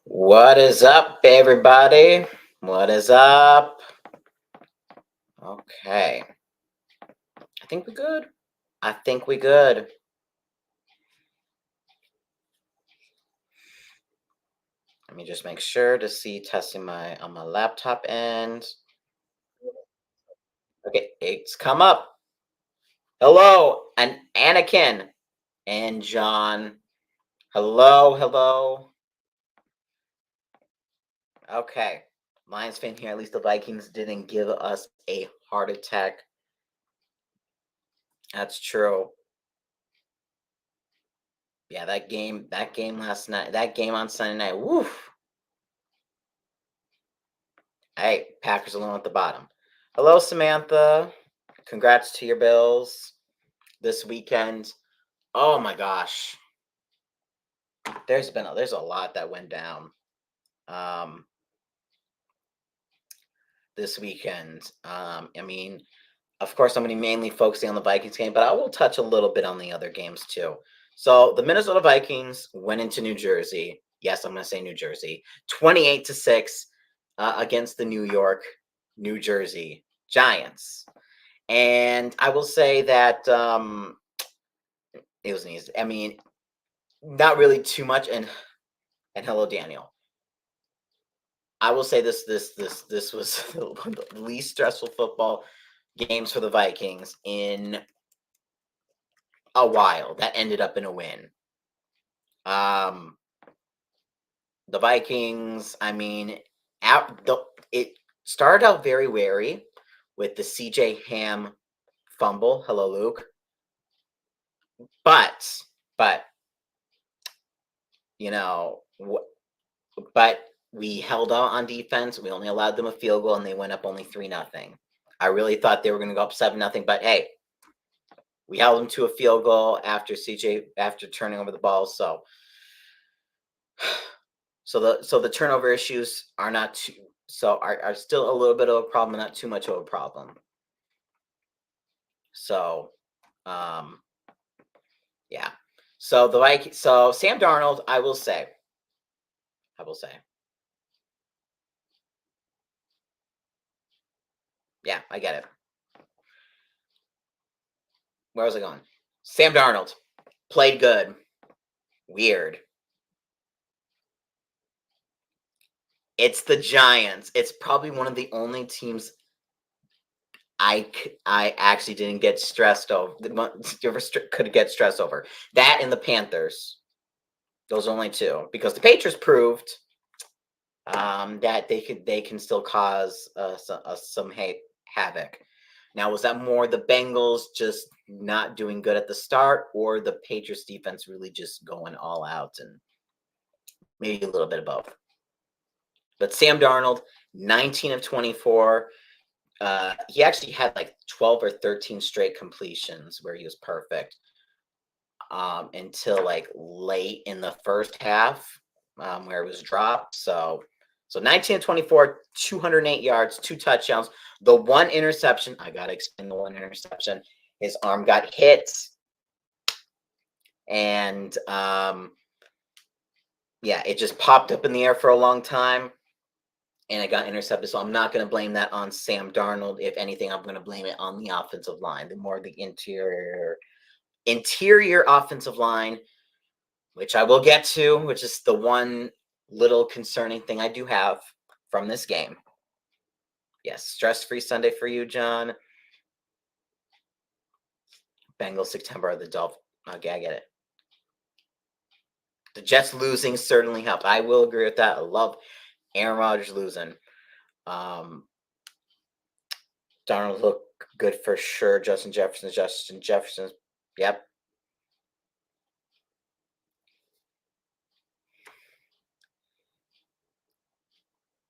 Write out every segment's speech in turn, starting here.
What is up, everybody? What is up? Okay. I think we're good. I think we good. Let me just make sure to see testing my on my laptop end. Okay, it's come up. Hello, and Anakin and John. Hello, hello. Okay. Lions fan here. At least the Vikings didn't give us a heart attack. That's true. Yeah, that game last night, that game on Sunday night. Woof. Hey, Packers alone at the bottom. Hello, Samantha. Congrats to your Bills this weekend. Oh my gosh, there's a lot that went down um, this weekend. I mean, of course, I'm going to be mainly focusing on the Vikings game, but I will touch a little bit on the other games too. So the Minnesota Vikings went into New Jersey. Yes, I'm going to say New Jersey, 28-6 against the New Jersey Giants. And I will say that it was an easy. I mean, not really too much. And hello, Daniel. I will say this was one of the least stressful football games for the Vikings in a while. That ended up in a win. Um, the Vikings. I mean, it started out very wary with the CJ Ham fumble. Hello, Luke. But you know, but we held on defense. We only allowed them a field goal, and they went up only 3-0. I really thought they were going to go up 7-0, but hey, we held them to a field goal after turning over the ball. So the turnover issues are not too are still a little bit of a problem, not too much of a problem. So, yeah. So Sam Darnold, I will say. Yeah, I get it. Where was I going? Sam Darnold played good. Weird. It's the Giants. It's probably one of the only teams I actually didn't get stressed over. Could get stressed over that and the Panthers. Those only two, because the Patriots proved that they can still cause some havoc. Now, was that more the Bengals just not doing good at the start, or the Patriots defense really just going all out, and maybe a little bit of both? But Sam Darnold, 19 of 24. He actually had like 12 or 13 straight completions where he was perfect until like late in the first half where it was dropped. So 19 of 24, 208 yards, 2 touchdowns. The one interception, I got to explain the one interception. His arm got hit. And yeah, it just popped up in the air for a long time. And it got intercepted. So I'm not going to blame that on Sam Darnold. If anything, I'm going to blame it on the offensive line, the interior offensive line, which I will get to, which is the one little concerning thing I do have from this game. Yes, stress-free Sunday for you, John. Bengals September are the Dolphins. Okay, I get it. The Jets losing certainly helped. I will agree with that. I love Aaron Rodgers losing. Darnold looked good for sure. Justin Jefferson. Yep.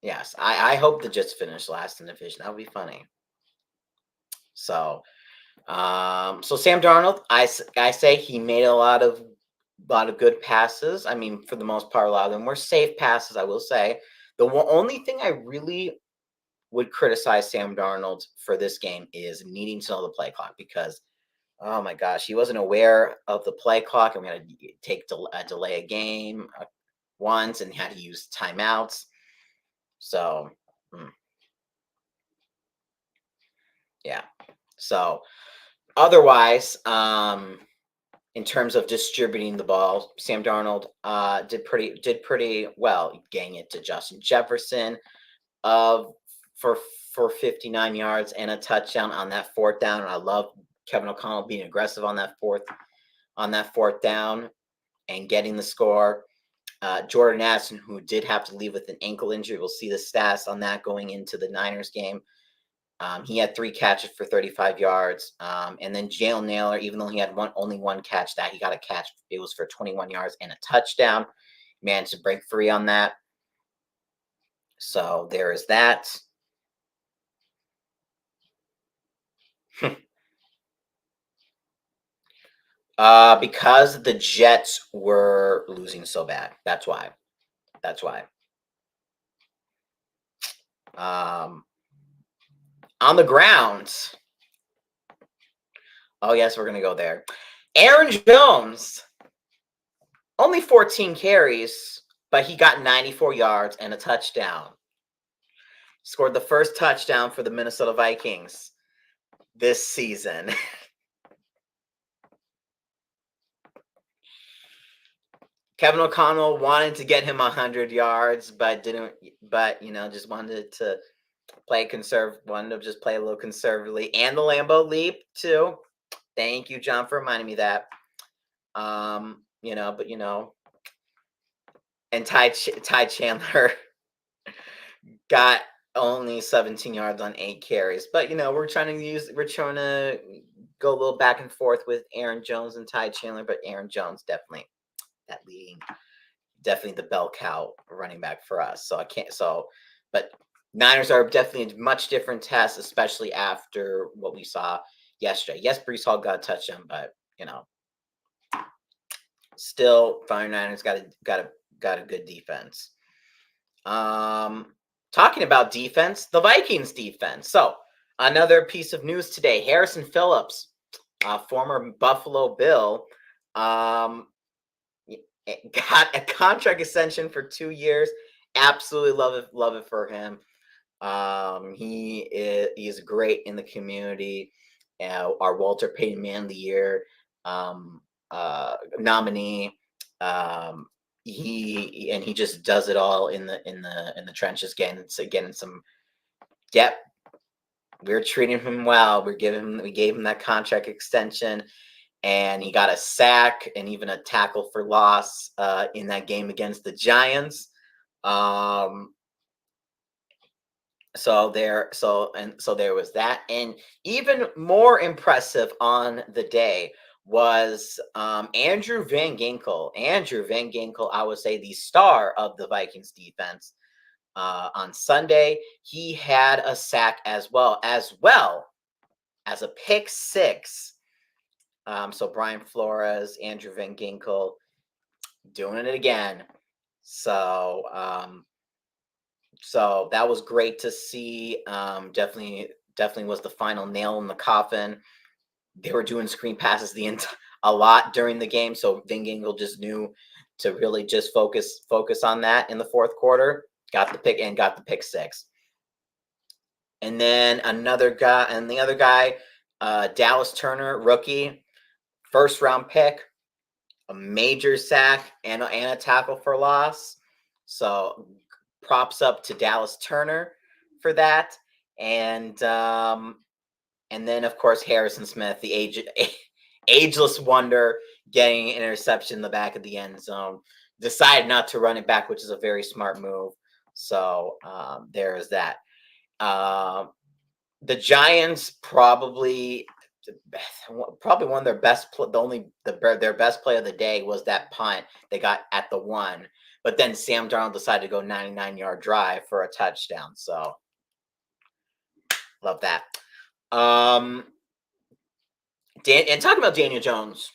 Yes, I hope the Jets finish last in the division. That would be funny. So Sam Darnold, I say he made a lot of good passes. I mean, for the most part, a lot of them were safe passes, I will say. The only thing I really would criticize Sam Darnold for this game is needing to know the play clock, because, oh my gosh, he wasn't aware of the play clock, and we had to delay a game, once and had to use timeouts. So, yeah. So, otherwise, in terms of distributing the ball, Sam Darnold did pretty well, getting it to Justin Jefferson of for 59 yards and a touchdown on that fourth down. And I love Kevin O'Connell being aggressive on that fourth down and getting the score. Jordan Addison, who did have to leave with an ankle injury, we'll see the stats on that going into the Niners game. He had 3 catches for 35 yards. And then Jalen Naylor, even though he had only one catch, that he got a catch, it was for 21 yards and a touchdown. Managed to break free on that. So there is that. Because the Jets were losing so bad. That's why. On the ground. Oh, yes, we're going to go there. Aaron Jones, only 14 carries, but he got 94 yards and a touchdown. Scored the first touchdown for the Minnesota Vikings this season. Kevin O'Connell wanted to get him 100 yards, but didn't. But just wanted to play wanted to just play a little conservatively, and the Lambeau Leap too. Thank you, John, for reminding me that. And Ty Chandler got only 17 yards on 8 carries, but we're trying to go a little back and forth with Aaron Jones and Ty Chandler, but Aaron Jones definitely the bell cow running back for us. But Niners are definitely a much different test, especially after what we saw yesterday. Yes, Breece Hall got a touchdown, but still, 49ers got a good defense. Talking about defense, the Vikings defense. So another piece of news today: Harrison Phillips, former Buffalo Bill, got a contract extension for 2 years. Absolutely love it for him. He is great in the community. Our Walter Payton Man of the Year nominee. He just does it all in the trenches, getting some. Yep, we're treating him well. We gave him that contract extension, and he got a sack and even a tackle for loss in that game against the Giants. So there was that, and even more impressive on the day was Andrew Van Ginkel. Andrew Van Ginkel, I would say the star of the Vikings defense. On Sunday, he had a sack as well as a pick 6. So Brian Flores, Andrew Van Ginkel, doing it again. So that was great to see. Definitely was the final nail in the coffin. They were doing screen passes a lot during the game, so Van Ginkel just knew to really just focus on that in the fourth quarter. Got the pick 6. And then the other guy, Dallas Turner, rookie, first round pick, a major sack and a tackle for loss. So props up to Dallas Turner for that. And then of course Harrison Smith, the ageless wonder, getting an interception in the back of the end zone. Decided not to run it back, which is a very smart move. So there is that. The Giants probably one of their best. Their best play of the day was that punt they got at the 1. But then Sam Darnold decided to go 99-yard drive for a touchdown. So love that. And talking about Daniel Jones,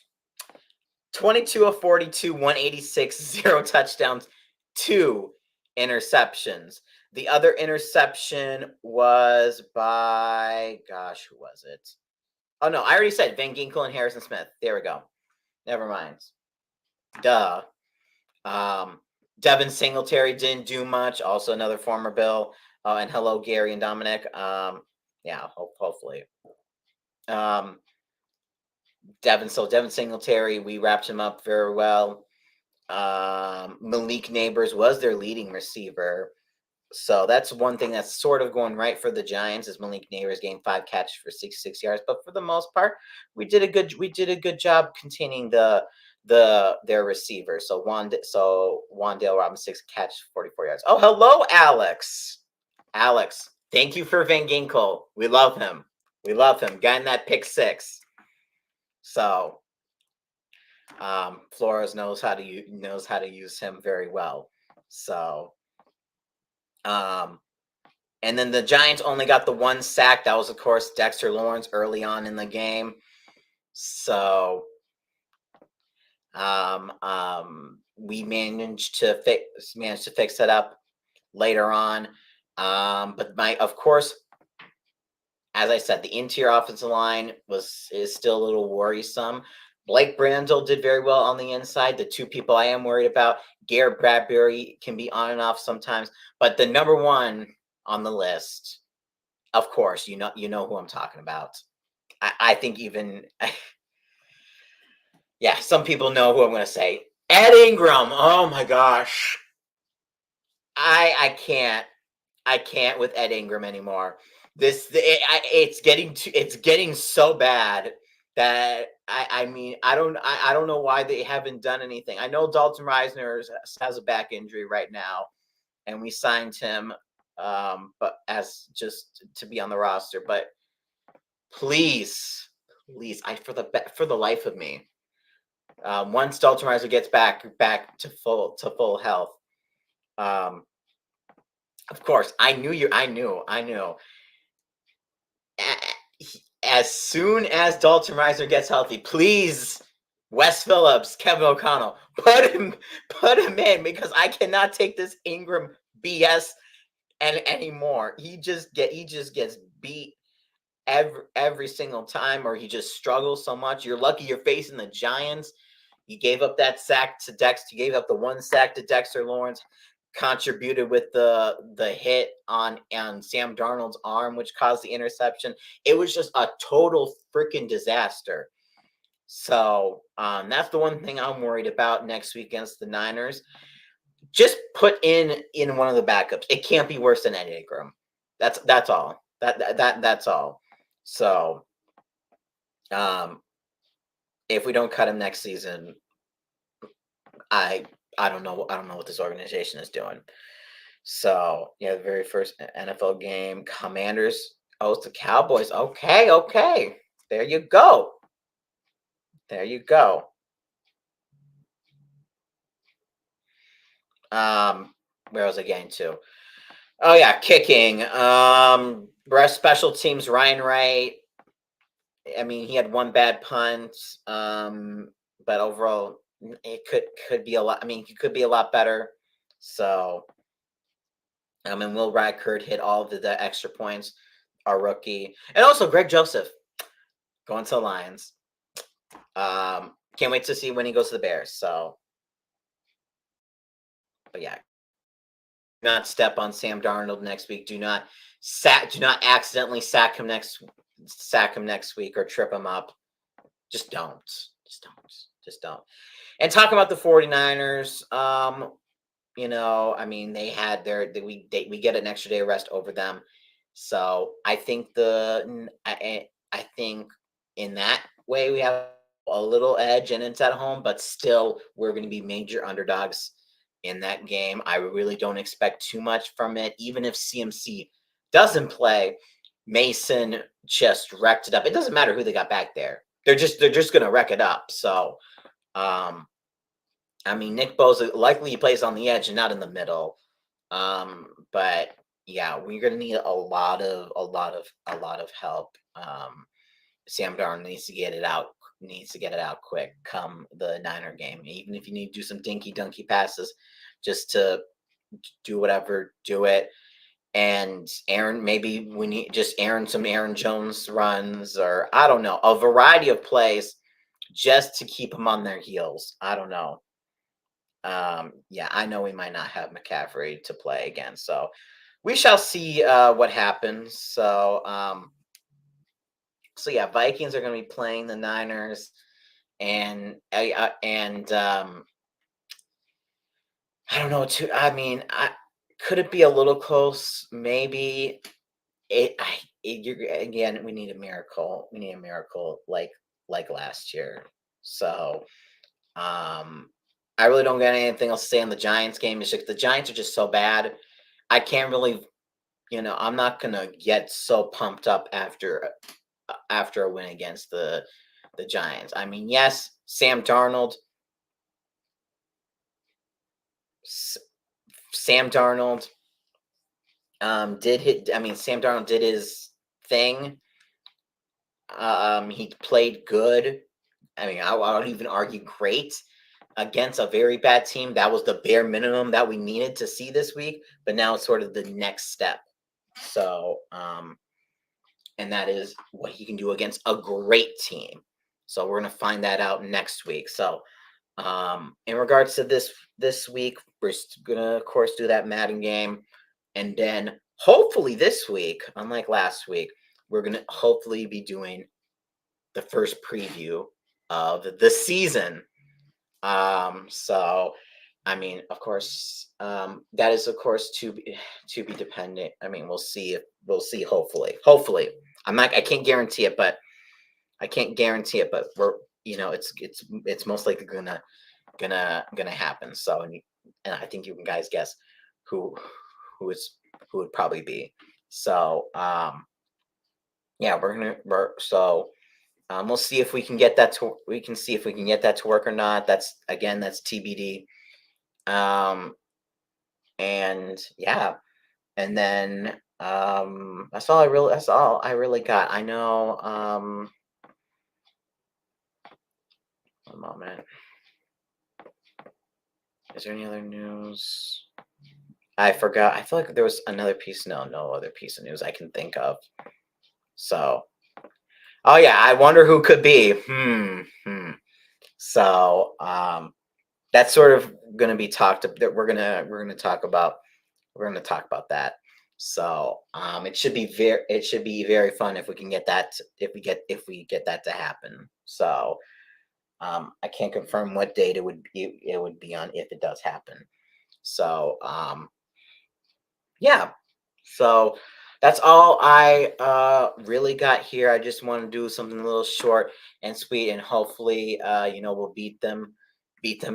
22 of 42, 186, 0 touchdowns, 2 interceptions. The other interception was by, who was it? Oh, no, I already said Van Ginkel and Harrison Smith. There we go. Never mind. Duh. Devin Singletary didn't do much. Also another former Bill. And hello, Gary and Dominic. Yeah, hopefully. Devin Singletary, we wrapped him up very well. Malik Neighbors was their leading receiver. So that's one thing that's sort of going right for the Giants is Malik Neighbors getting 5 catches for 66 yards. But for the most part, we did a good job containing their receivers. So Wandale Robinson 6 catches 44 yards. Oh, hello, Alex. Alex, thank you for Van Ginkel. We love him. We love him. Got in that pick 6. So Flores knows how to use him very well. So and then the Giants only got the 1 sack. That was, of course, Dexter Lawrence early on in the game. So we managed to fix it up later on. But of course, as I said, the interior offensive line is still a little worrisome. Blake Brandel did very well on the inside. The 2 people I am worried about, Garrett Bradbury can be on and off sometimes, but the number 1 on the list, of course, you know who I'm talking about. I think even yeah, some people know who I'm going to say. Ed Ingram. Oh my gosh, I can't with Ed Ingram anymore. It's getting so bad that I mean I don't know why they haven't done anything. I know Dalton Reisner has a back injury right now, and we signed him, but as just to be on the roster. But please, for the life of me, once Dalton Reisner gets back to full health, of course I knew. As soon as Dalton Reisner gets healthy, please, Wes Phillips, Kevin O'Connell, put him in, because I cannot take this Ingram BS anymore. He just gets beat every single time, or he just struggles so much. You're lucky you're facing the Giants. You gave up that sack to Dexter. You gave up the 1 sack to Dexter Lawrence. Contributed with the hit on Sam Darnold's arm, which caused the interception. It was just a total freaking disaster. So that's the one thing I'm worried about next week against the Niners. Just put in one of the backups. It can't be worse than Ed Ingram. That's all. That's all. So if we don't cut him next season, I don't know what this organization is doing. So yeah, the very first NFL game, Commanders host the Cowboys. Okay. There you go. Where was I getting to? Oh yeah, kicking. Best special teams, Ryan Wright. I mean, he had 1 bad punt. But overall, it could be a lot. I mean, he could be a lot better. So and Will Radford hit all of the extra points, our rookie. And also Greg Joseph going to the Lions. Can't wait to see when he goes to the Bears. So, but yeah, do not step on Sam Darnold next week. Do not accidentally sack him next week or trip him up. Just don't. And talk about the 49ers. I mean, they had we get an extra day of rest over them. So I think I think in that way we have a little edge, and it's at home, but still we're going to be major underdogs in that game. I really don't expect too much from it. Even if CMC doesn't play, Mason just wrecked it up. It doesn't matter who they got back there. They're just going to wreck it up. So, I mean, Nick Bosa likely he plays on the edge and not in the middle. But yeah, we're going to need a lot of help. Sam Darnold needs to get it out quick come the Niner game. Even if you need to do some dinky dunky passes just to do whatever, do it. And Aaron, maybe we need just some Aaron Jones runs, or I don't know, a variety of plays just to keep them on their heels. I don't know. Yeah, I know we might not have McCaffrey to play again, so we shall see what happens. So yeah, Vikings are going to be playing the Niners, and I don't know. Too, I mean, could it be a little close? Maybe. Again, we need a miracle. We need a miracle like last year. So, I really don't got anything else to say on the Giants game. It's just the Giants are just so bad. I can't really, I'm not gonna get so pumped up after a win against the Giants. I mean, yes, Sam Darnold did hit. I mean, Sam Darnold did his thing. He played good. I mean, I don't even argue great against a very bad team. That was the bare minimum that we needed to see this week. But now it's sort of the next step. So, and that is what he can do against a great team. So we're gonna find that out next week. So, in regards to this week, we're gonna of course do that Madden game, and then hopefully this week, unlike last week, we're gonna hopefully be doing the first preview of the season. So I mean, of course, that is of course to be dependent. I mean, we'll see. Hopefully, I can't guarantee it, but we're it's most likely gonna happen. So and I think you can guys guess who who is who would probably be. So yeah, we'll see if we can get that to work or not. That's TBD. Um, and yeah, and then that's all I really got. I know. One moment. Is there any other news? I forgot. I feel like there was another piece. No other piece of news I can think of. So, oh yeah, I wonder who could be. So, that's sort of going to be talked that we're going to talk about. We're going to talk about that. So, it should be very fun if we can get that if we get that to happen. So, I can't confirm what date it would be on if it does happen. So, yeah. So that's all I really got here. I just want to do something a little short and sweet, and hopefully, we'll beat them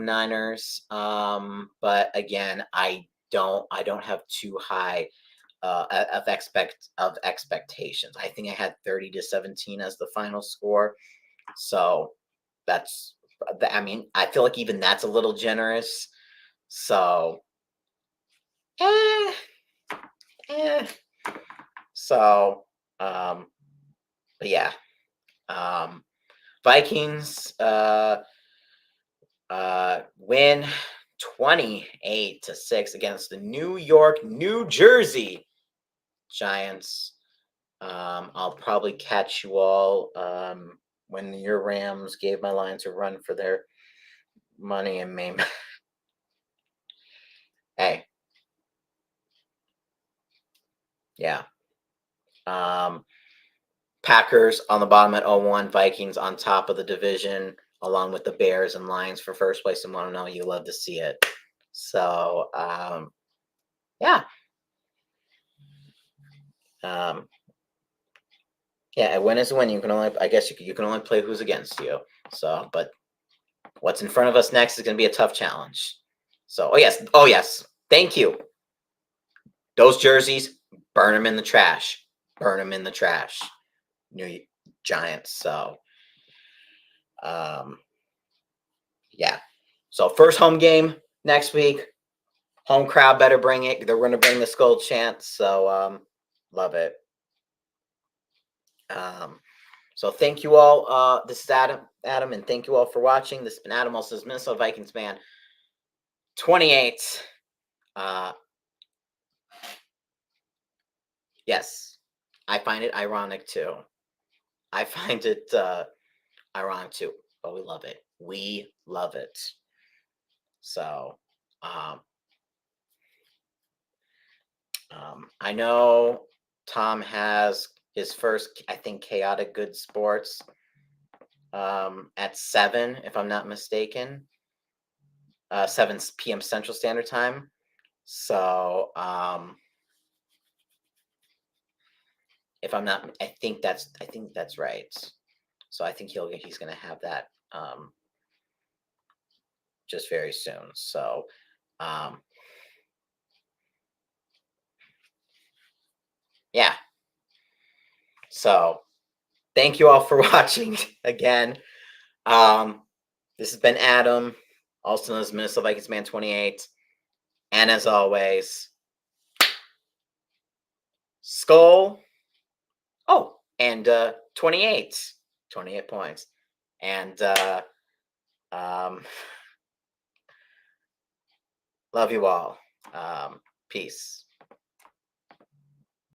Niners. But again, I don't have too high of expectations. I think I had 30-17 as the final score. So that's, I mean, I feel like even that's a little generous. So, eh, eh. So, but yeah, um, Vikings win 28-6 against the New Jersey Giants. I'll probably catch you all when your Rams gave my Lions a run for their money and maybe. Hey, yeah. Packers on the bottom at 0-1, Vikings on top of the division, along with the Bears and Lions for first place and 1-0. You love to see it. So, yeah. Um, yeah, a win is a win. I guess you can only play who's against you. So, but what's in front of us next is going to be a tough challenge. So, oh yes, thank you. Those jerseys, burn them in the trash. Burn them in the trash. New Giants. So, yeah. So first home game next week. Home crowd better bring it. They're going to bring the skull chant. So love it. So thank you all. This is Adam, and thank you all for watching. This has been Adam, also Minnesota Vikings man. 28. Yes, I find it ironic too. I find it ironic too, but we love it. We love it. So Um, I know Tom has his first, I think, Chaotic Good Sports at 7, if I'm not mistaken, 7 p.m. Central Standard Time. So if I'm not, I think that's right. So I think he's going to have that just very soon. So yeah. So thank you all for watching again. This has been Adam, also known as Minnesota Vikings Man 28. And as always, Skull. Oh, and 28. 28 points. And love you all. Peace.